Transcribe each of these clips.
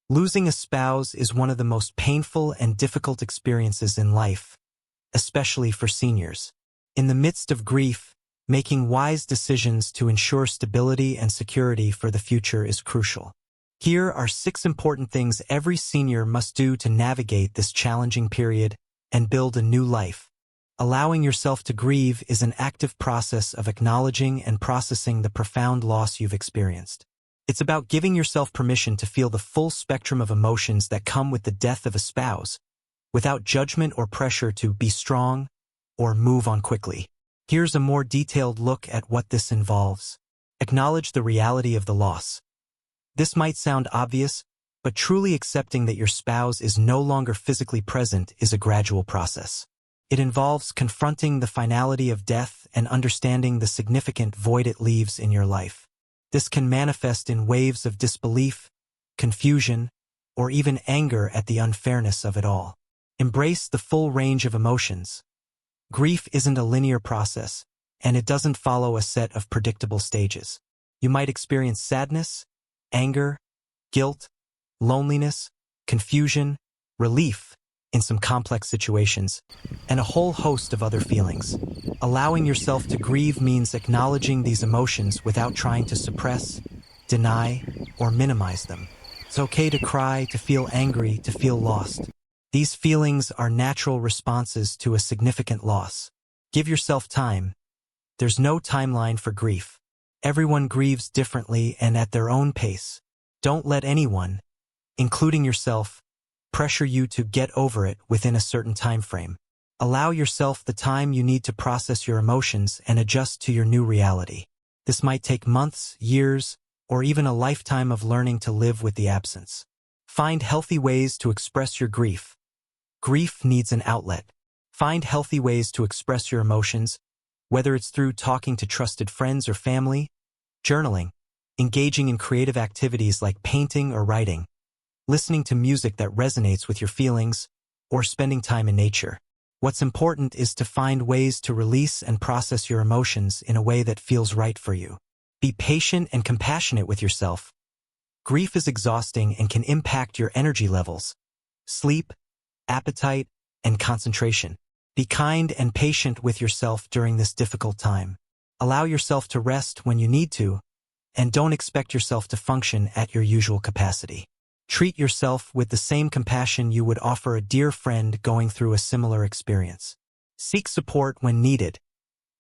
Losing a spouse is one of the most painful and difficult experiences in life, especially for seniors. In the midst of grief, making wise decisions to ensure stability and security for the future is crucial. Here are 6 important things every senior must do to navigate this challenging period and build a new life. Allowing yourself to grieve is an active process of acknowledging and processing the profound loss you've experienced. It's about giving yourself permission to feel the full spectrum of emotions that come with the death of a spouse, without judgment or pressure to be strong or move on quickly. Here's a more detailed look at what this involves. Acknowledge the reality of the loss. This might sound obvious, but truly accepting that your spouse is no longer physically present is a gradual process. It involves confronting the finality of death and understanding the significant void it leaves in your life. This can manifest in waves of disbelief, confusion, or even anger at the unfairness of it all. Embrace the full range of emotions. Grief isn't a linear process, and it doesn't follow a set of predictable stages. You might experience sadness, anger, guilt, loneliness, confusion, relief in some complex situations, and a whole host of other feelings. Allowing yourself to grieve means acknowledging these emotions without trying to suppress, deny, or minimize them. It's okay to cry, to feel angry, to feel lost. These feelings are natural responses to a significant loss. Give yourself time. There's no timeline for grief. Everyone grieves differently and at their own pace. Don't let anyone, including yourself, pressure you to get over it within a certain time frame. Allow yourself the time you need to process your emotions and adjust to your new reality. This might take months, years, or even a lifetime of learning to live with the absence. Find healthy ways to express your grief. Grief needs an outlet. Find healthy ways to express your emotions, whether it's through talking to trusted friends or family, journaling, engaging in creative activities like painting or writing, listening to music that resonates with your feelings, or spending time in nature. What's important is to find ways to release and process your emotions in a way that feels right for you. Be patient and compassionate with yourself. Grief is exhausting and can impact your energy levels, sleep, appetite, and concentration. Be kind and patient with yourself during this difficult time. Allow yourself to rest when you need to, and don't expect yourself to function at your usual capacity. Treat yourself with the same compassion you would offer a dear friend going through a similar experience. Seek support when needed.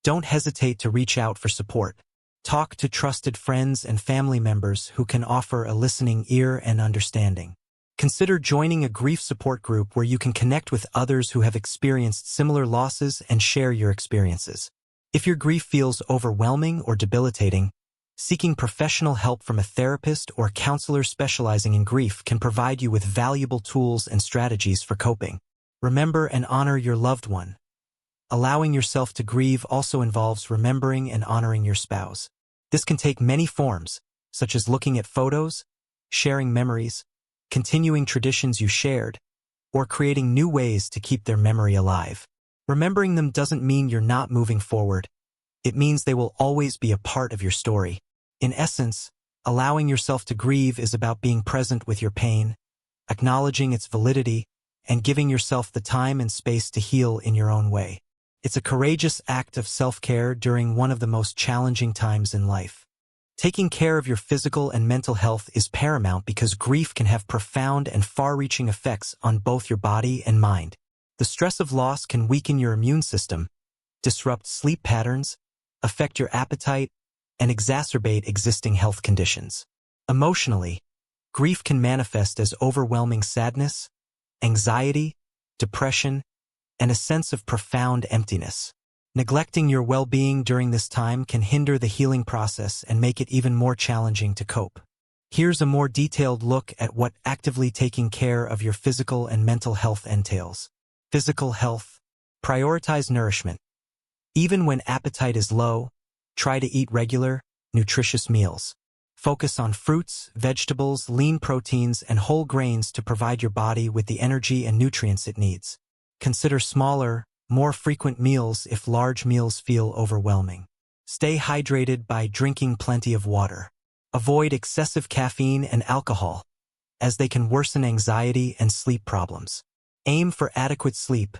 Don't hesitate to reach out for support. Talk to trusted friends and family members who can offer a listening ear and understanding. Consider joining a grief support group where you can connect with others who have experienced similar losses and share your experiences. If your grief feels overwhelming or debilitating, seeking professional help from a therapist or counselor specializing in grief can provide you with valuable tools and strategies for coping. Remember and honor your loved one. Allowing yourself to grieve also involves remembering and honoring your spouse. This can take many forms, such as looking at photos, sharing memories, continuing traditions you shared, or creating new ways to keep their memory alive. Remembering them doesn't mean you're not moving forward. It means they will always be a part of your story. In essence, allowing yourself to grieve is about being present with your pain, acknowledging its validity, and giving yourself the time and space to heal in your own way. It's a courageous act of self-care during one of the most challenging times in life. Taking care of your physical and mental health is paramount because grief can have profound and far-reaching effects on both your body and mind. The stress of loss can weaken your immune system, disrupt sleep patterns, affect your appetite, and exacerbate existing health conditions. Emotionally, grief can manifest as overwhelming sadness, anxiety, depression, and a sense of profound emptiness. Neglecting your well-being during this time can hinder the healing process and make it even more challenging to cope. Here's a more detailed look at what actively taking care of your physical and mental health entails. Physical health. Prioritize nourishment. Even when appetite is low, try to eat regular, nutritious meals. Focus on fruits, vegetables, lean proteins, and whole grains to provide your body with the energy and nutrients it needs. Consider smaller, more frequent meals if large meals feel overwhelming. Stay hydrated by drinking plenty of water. Avoid excessive caffeine and alcohol. as they can worsen anxiety and sleep problems. Aim for adequate sleep.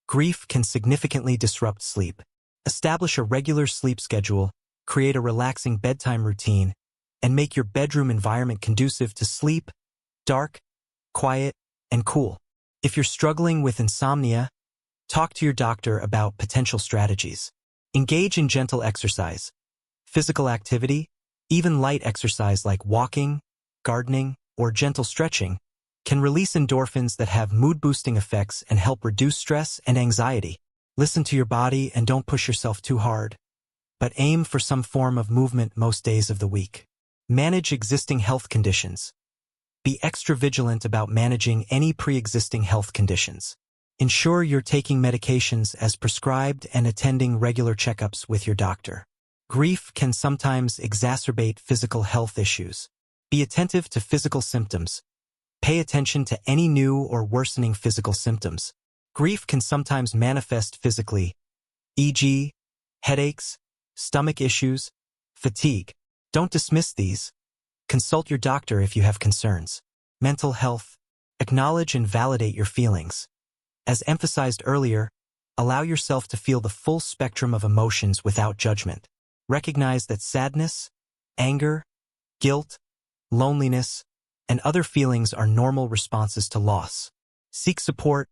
Grief can significantly disrupt sleep. Establish a regular sleep schedule, create a relaxing bedtime routine, and make your bedroom environment conducive to sleep, dark, quiet, and cool. If you're struggling with insomnia, talk to your doctor about potential strategies. Engage in gentle exercise, physical activity, even light exercise like walking, gardening, or gentle stretching can release endorphins that have mood-boosting effects and help reduce stress and anxiety. Listen to your body and don't push yourself too hard, but aim for some form of movement most days of the week. Manage existing health conditions. Be extra vigilant about managing any pre-existing health conditions. Ensure you're taking medications as prescribed and attending regular checkups with your doctor. Grief can sometimes exacerbate physical health issues. Be attentive to physical symptoms. Pay attention to any new or worsening physical symptoms. Grief can sometimes manifest physically, e.g., headaches, stomach issues, fatigue. Don't dismiss these. Consult your doctor if you have concerns. Mental health. Acknowledge and validate your feelings. As emphasized earlier, allow yourself to feel the full spectrum of emotions without judgment. Recognize that sadness, anger, guilt, loneliness, and other feelings are normal responses to loss. Seek support.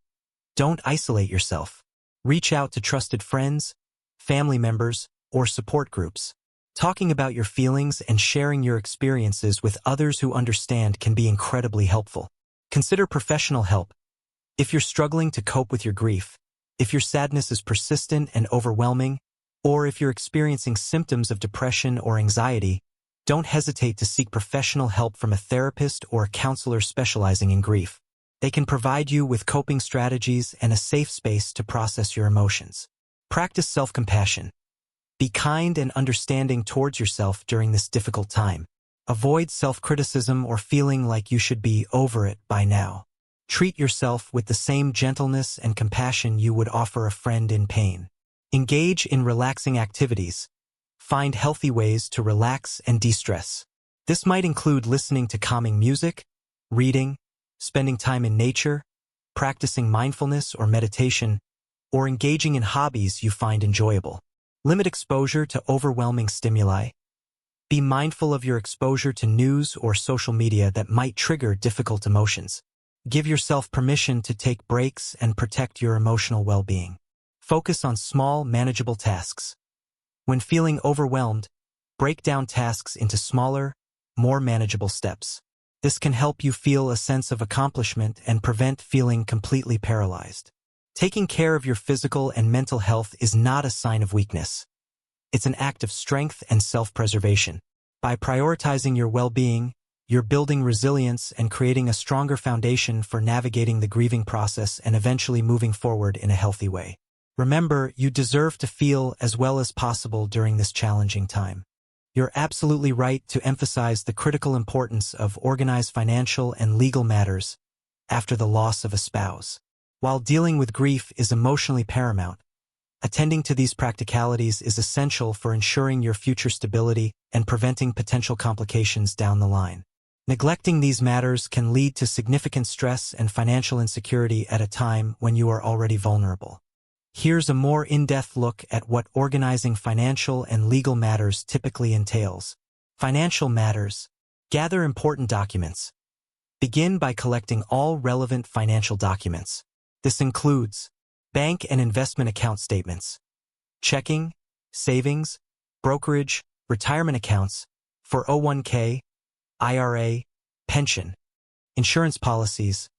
Don't isolate yourself. Reach out to trusted friends, family members, or support groups. Talking about your feelings and sharing your experiences with others who understand can be incredibly helpful. Consider professional help. If you're struggling to cope with your grief, if your sadness is persistent and overwhelming, or if you're experiencing symptoms of depression or anxiety, don't hesitate to seek professional help from a therapist or a counselor specializing in grief. They can provide you with coping strategies and a safe space to process your emotions. Practice self-compassion. Be kind and understanding towards yourself during this difficult time. Avoid self-criticism or feeling like you should be over it by now. Treat yourself with the same gentleness and compassion you would offer a friend in pain. Engage in relaxing activities. Find healthy ways to relax and de-stress. This might include listening to calming music, reading, spending time in nature, practicing mindfulness or meditation, or engaging in hobbies you find enjoyable. Limit exposure to overwhelming stimuli. Be mindful of your exposure to news or social media that might trigger difficult emotions. Give yourself permission to take breaks and protect your emotional well-being. Focus on small, manageable tasks. When feeling overwhelmed, break down tasks into smaller, more manageable steps. This can help you feel a sense of accomplishment and prevent feeling completely paralyzed. Taking care of your physical and mental health is not a sign of weakness. It's an act of strength and self-preservation. By prioritizing your well-being, you're building resilience and creating a stronger foundation for navigating the grieving process and eventually moving forward in a healthy way. Remember, you deserve to feel as well as possible during this challenging time. You're absolutely right to emphasize the critical importance of organized financial and legal matters after the loss of a spouse. While dealing with grief is emotionally paramount, attending to these practicalities is essential for ensuring your future stability and preventing potential complications down the line. Neglecting these matters can lead to significant stress and financial insecurity at a time when you are already vulnerable. Here's a more in-depth look at what organizing financial and legal matters typically entails. Financial matters. Gather important documents. Begin by collecting all relevant financial documents. This includes bank and investment account statements, checking, savings, brokerage, retirement accounts, 401k, IRA, pension, insurance policies,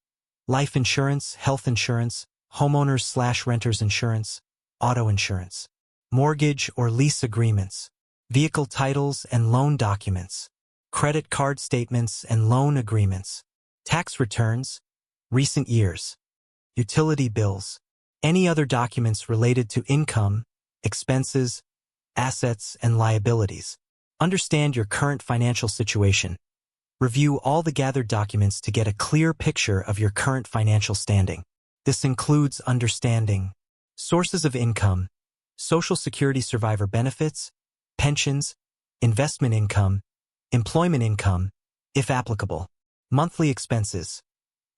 life insurance, health insurance, homeowners/renters insurance, auto insurance, mortgage or lease agreements, vehicle titles and loan documents, credit card statements and loan agreements, tax returns, recent years, utility bills, any other documents related to income, expenses, assets, and liabilities. Understand your current financial situation. Review all the gathered documents to get a clear picture of your current financial standing. This includes understanding sources of income, Social Security survivor benefits, pensions, investment income, employment income, if applicable, Monthly expenses: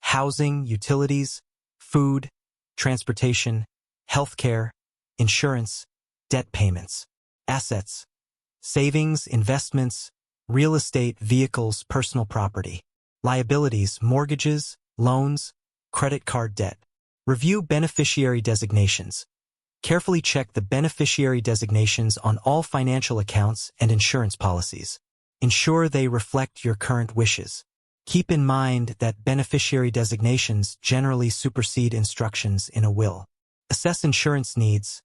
housing, utilities, food, transportation, healthcare, insurance, debt payments. Assets: savings, investments, real estate, vehicles, personal property. Liabilities: mortgages, loans, credit card debt. Review beneficiary designations. Carefully check the beneficiary designations on all financial accounts and insurance policies. Ensure they reflect your current wishes. Keep in mind that beneficiary designations generally supersede instructions in a will. Assess insurance needs.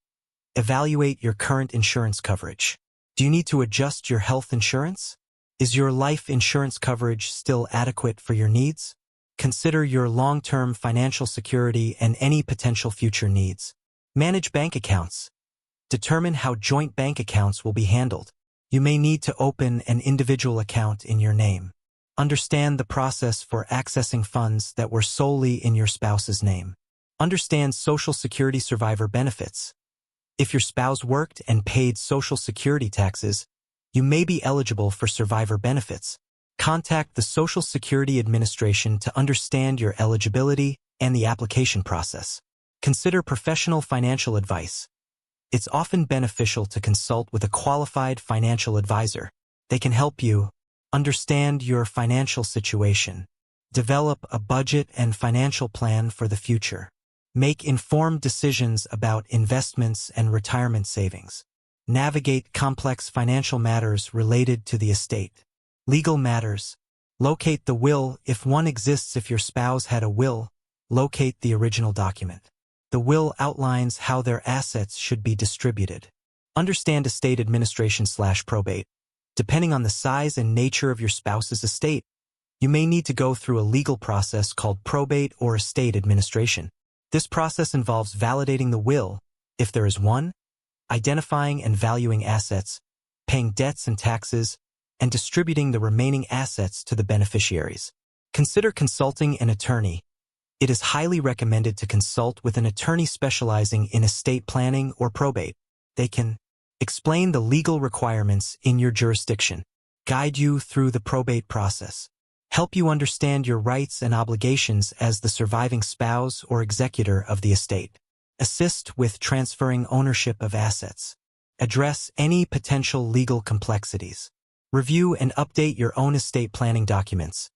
Evaluate your current insurance coverage. Do you need to adjust your health insurance? Is your life insurance coverage still adequate for your needs? Consider your long-term financial security and any potential future needs. Manage bank accounts. Determine how joint bank accounts will be handled. You may need to open an individual account in your name. Understand the process for accessing funds that were solely in your spouse's name. Understand Social Security survivor benefits. If your spouse worked and paid Social Security taxes, you may be eligible for survivor benefits. Contact the Social Security Administration to understand your eligibility and the application process. Consider professional financial advice. It's often beneficial to consult with a qualified financial advisor. They can help you understand your financial situation, develop a budget and financial plan for the future, make informed decisions about investments and retirement savings, navigate complex financial matters related to the estate. Legal matters. Locate the will if one exists. If your spouse had a will, locate the original document. The will outlines how their assets should be distributed. Understand estate administration/probate. Depending on the size and nature of your spouse's estate, you may need to go through a legal process called probate or estate administration. This process involves validating the will, if there is one, identifying and valuing assets, paying debts and taxes, and distributing the remaining assets to the beneficiaries. Consider consulting an attorney. It is highly recommended to consult with an attorney specializing in estate planning or probate. They can explain the legal requirements in your jurisdiction, guide you through the probate process, help you understand your rights and obligations as the surviving spouse or executor of the estate, assist with transferring ownership of assets, address any potential legal complexities, review and update your own estate planning documents.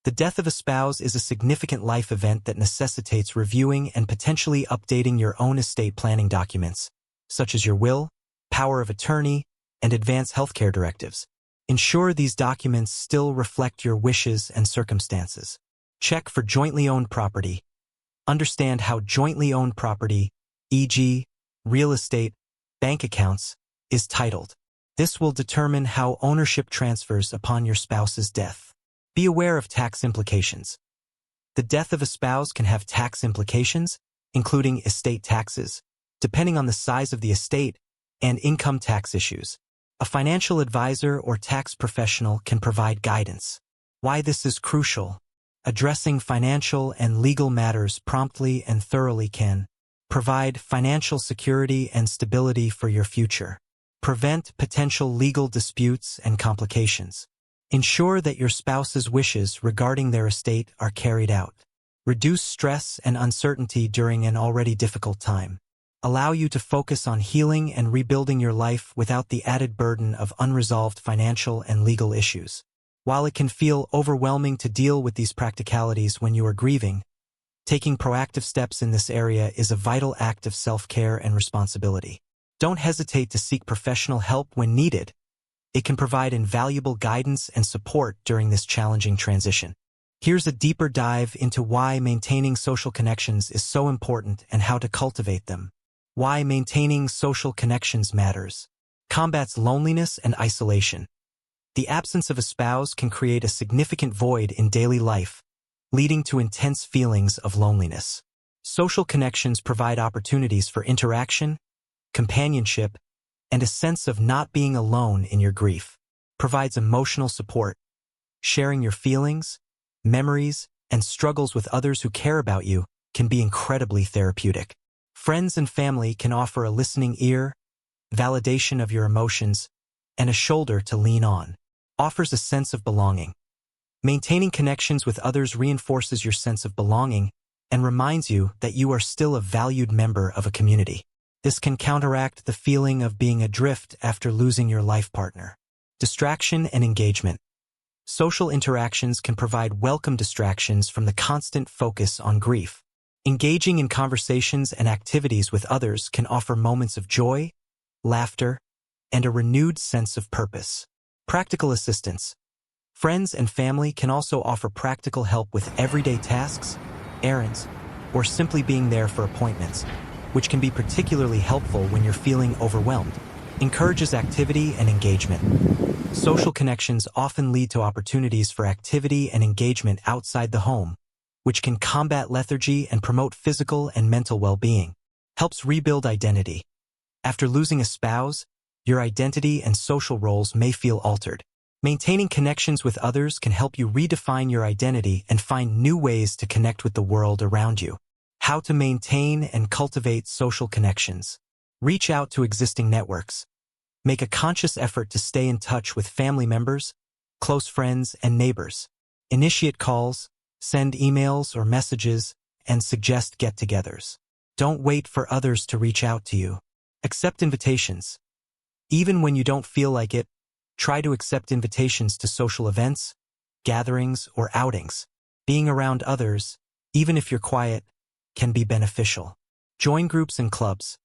The death of a spouse is a significant life event that necessitates reviewing and potentially updating your own estate planning documents, such as your will, power of attorney, and advance healthcare directives. Ensure these documents still reflect your wishes and circumstances. Check for jointly owned property. Understand how jointly owned property, e.g., real estate, bank accounts, is titled. This will determine how ownership transfers upon your spouse's death. Be aware of tax implications. The death of a spouse can have tax implications, including estate taxes, depending on the size of the estate, and income tax issues. A financial advisor or tax professional can provide guidance. Why this is crucial. Addressing financial and legal matters promptly and thoroughly can provide financial security and stability for your future. Prevent potential legal disputes and complications. Ensure that your spouse's wishes regarding their estate are carried out. Reduce stress and uncertainty during an already difficult time. Allow you to focus on healing and rebuilding your life without the added burden of unresolved financial and legal issues. While it can feel overwhelming to deal with these practicalities when you are grieving, taking proactive steps in this area is a vital act of self-care and responsibility. Don't hesitate to seek professional help when needed. It can provide invaluable guidance and support during this challenging transition. Here's a deeper dive into why maintaining social connections is so important and how to cultivate them. Why maintaining social connections matters. Combats loneliness and isolation. The absence of a spouse can create a significant void in daily life, leading to intense feelings of loneliness. Social connections provide opportunities for interaction, companionship, and a sense of not being alone in your grief. Provides emotional support. Sharing your feelings, memories, and struggles with others who care about you can be incredibly therapeutic. Friends and family can offer a listening ear, validation of your emotions, and a shoulder to lean on. Offers a sense of belonging. Maintaining connections with others reinforces your sense of belonging and reminds you that you are still a valued member of a community. This can counteract the feeling of being adrift after losing your life partner. Distraction and engagement. Social interactions can provide welcome distractions from the constant focus on grief. Engaging in conversations and activities with others can offer moments of joy, laughter, and a renewed sense of purpose. Practical assistance. Friends and family can also offer practical help with everyday tasks, errands, or simply being there for appointments, which can be particularly helpful when you're feeling overwhelmed. Encourages activity and engagement. Social connections often lead to opportunities for activity and engagement outside the home, which can combat lethargy and promote physical and mental well-being. Helps rebuild identity. After losing a spouse, your identity and social roles may feel altered. Maintaining connections with others can help you redefine your identity and find new ways to connect with the world around you. How to maintain and cultivate social connections. Reach out to existing networks. Make a conscious effort to stay in touch with family members, close friends, and neighbors. Initiate calls, send emails or messages, and suggest get-togethers. Don't wait for others to reach out to you. Accept invitations. Even when you don't feel like it, try to accept invitations to social events, gatherings, or outings. Being around others, even if you're quiet, can be beneficial. Join groups and clubs.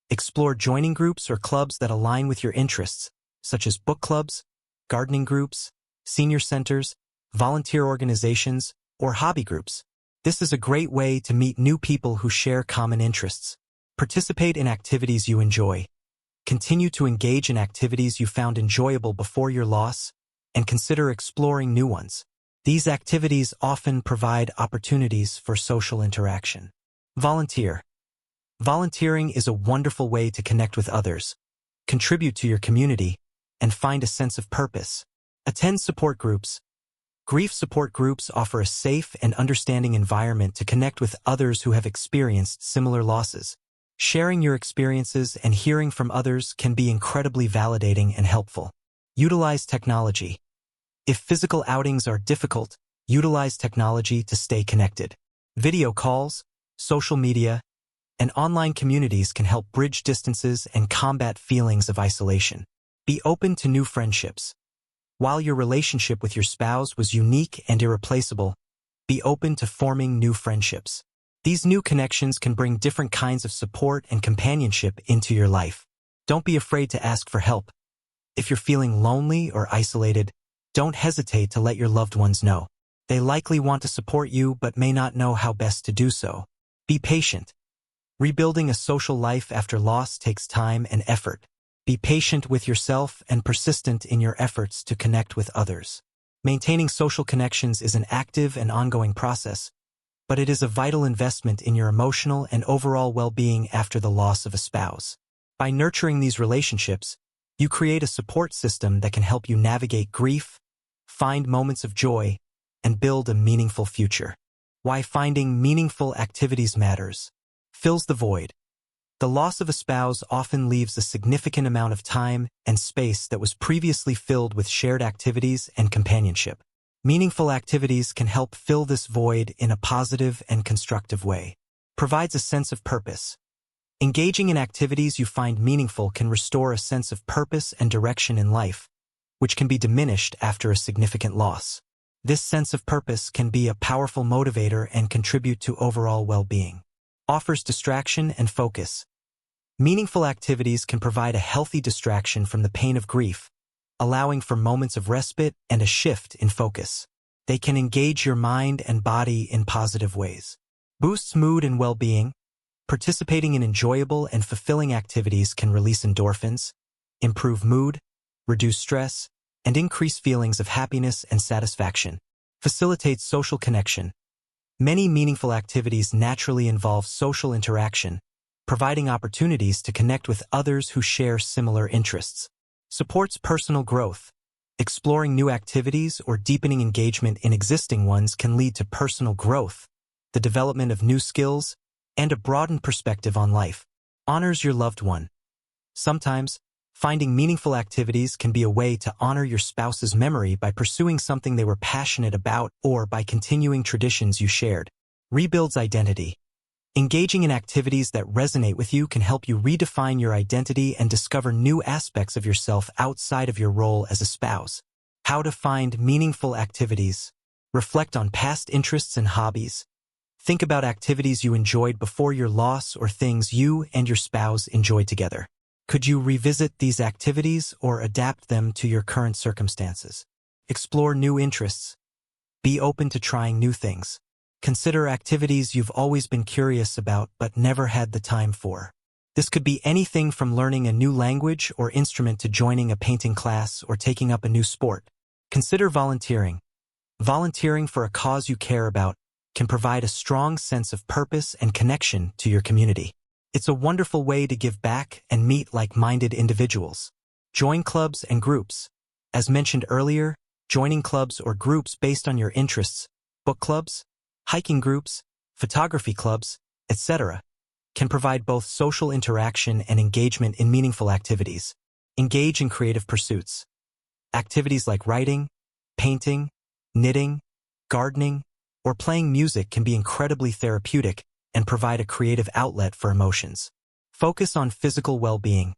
Explore joining groups or clubs that align with your interests, such as book clubs, gardening groups, senior centers, volunteer organizations, or hobby groups. This is a great way to meet new people who share common interests. Participate in activities you enjoy. Continue to engage in activities you found enjoyable before your loss, and consider exploring new ones. These activities often provide opportunities for social interaction. Volunteer. Volunteering is a wonderful way to connect with others, contribute to your community, and find a sense of purpose. Attend support groups. Grief support groups offer a safe and understanding environment to connect with others who have experienced similar losses. Sharing your experiences and hearing from others can be incredibly validating and helpful. Utilize technology. If physical outings are difficult, utilize technology to stay connected. Video calls, social media, and online communities can help bridge distances and combat feelings of isolation. Be open to new friendships. While your relationship with your spouse was unique and irreplaceable, be open to forming new friendships. These new connections can bring different kinds of support and companionship into your life. Don't be afraid to ask for help. If you're feeling lonely or isolated, don't hesitate to let your loved ones know. They likely want to support you but may not know how best to do so. Be patient. Rebuilding a social life after loss takes time and effort. Be patient with yourself and persistent in your efforts to connect with others. Maintaining social connections is an active and ongoing process, but it is a vital investment in your emotional and overall well-being after the loss of a spouse. By nurturing these relationships, you create a support system that can help you navigate grief, find moments of joy, and build a meaningful future. Why finding meaningful activities matters. Fills the void. The loss of a spouse often leaves a significant amount of time and space that was previously filled with shared activities and companionship. Meaningful activities can help fill this void in a positive and constructive way. Provides a sense of purpose. Engaging in activities you find meaningful can restore a sense of purpose and direction in life, which can be diminished after a significant loss. This sense of purpose can be a powerful motivator and contribute to overall well-being. Offers distraction and focus. Meaningful activities can provide a healthy distraction from the pain of grief, allowing for moments of respite and a shift in focus. They can engage your mind and body in positive ways. Boosts mood and well-being. Participating in enjoyable and fulfilling activities can release endorphins, improve mood, reduce stress, and increase feelings of happiness and satisfaction. Facilitates social connection. Many meaningful activities naturally involve social interaction, providing opportunities to connect with others who share similar interests. Supports personal growth. Exploring new activities or deepening engagement in existing ones can lead to personal growth, the development of new skills, and a broadened perspective on life. Honors your loved one. Sometimes, Finding meaningful activities can be a way to honor your spouse's memory by pursuing something they were passionate about or by continuing traditions you shared. Rebuilds identity. Engaging in activities that resonate with you can help you redefine your identity and discover new aspects of yourself outside of your role as a spouse. How to find meaningful activities. Reflect on past interests and hobbies. Think about activities you enjoyed before your loss or things you and your spouse enjoyed together. Could you revisit these activities or adapt them to your current circumstances? Explore new interests. Be open to trying new things. Consider activities you've always been curious about but never had the time for. This could be anything from learning a new language or instrument to joining a painting class or taking up a new sport. Consider volunteering. Volunteering for a cause you care about can provide a strong sense of purpose and connection to your community. It's a wonderful way to give back and meet like-minded individuals. Join clubs and groups. As mentioned earlier, joining clubs or groups based on your interests, book clubs, hiking groups, photography clubs, etc., can provide both social interaction and engagement in meaningful activities. Engage in creative pursuits. Activities like writing, painting, knitting, gardening, or playing music can be incredibly therapeutic and provide a creative outlet for emotions. Focus on physical well-being.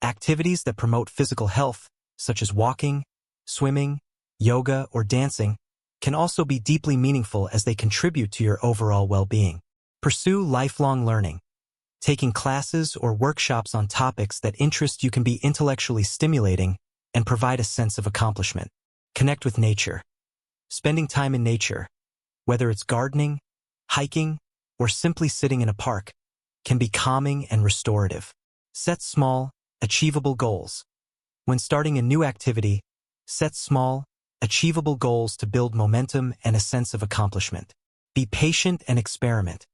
Activities that promote physical health, such as walking, swimming, yoga, or dancing, can also be deeply meaningful as they contribute to your overall well-being. Pursue lifelong learning. Taking classes or workshops on topics that interest you can be intellectually stimulating and provide a sense of accomplishment. Connect with nature. Spending time in nature, whether it's gardening, hiking, or simply sitting in a park, can be calming and restorative. Set small, achievable goals. When starting a new activity, set small, achievable goals to build momentum and a sense of accomplishment. Be patient and experiment.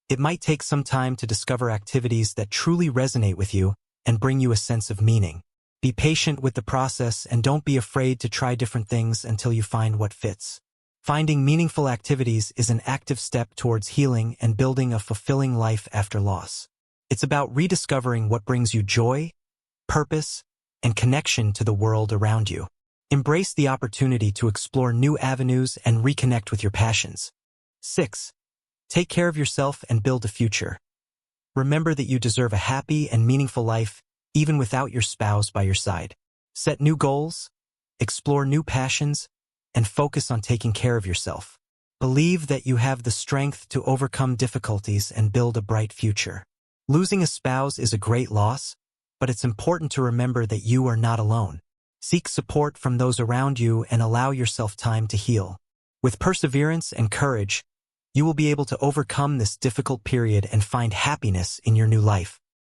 It might take some time to discover activities that truly resonate with you and bring you a sense of meaning. Be patient with the process and don't be afraid to try different things until you find what fits. Finding meaningful activities is an active step towards healing and building a fulfilling life after loss. It's about rediscovering what brings you joy, purpose, and connection to the world around you. Embrace the opportunity to explore new avenues and reconnect with your passions. 6. Take care of yourself and build a future. Remember that you deserve a happy and meaningful life, even without your spouse by your side. Set new goals, explore new passions, and focus on taking care of yourself. Believe that you have the strength to overcome difficulties and build a bright future. Losing a spouse is a great loss, but it's important to remember that you are not alone. Seek support from those around you and allow yourself time to heal. With perseverance and courage, you will be able to overcome this difficult period and find happiness in your new life.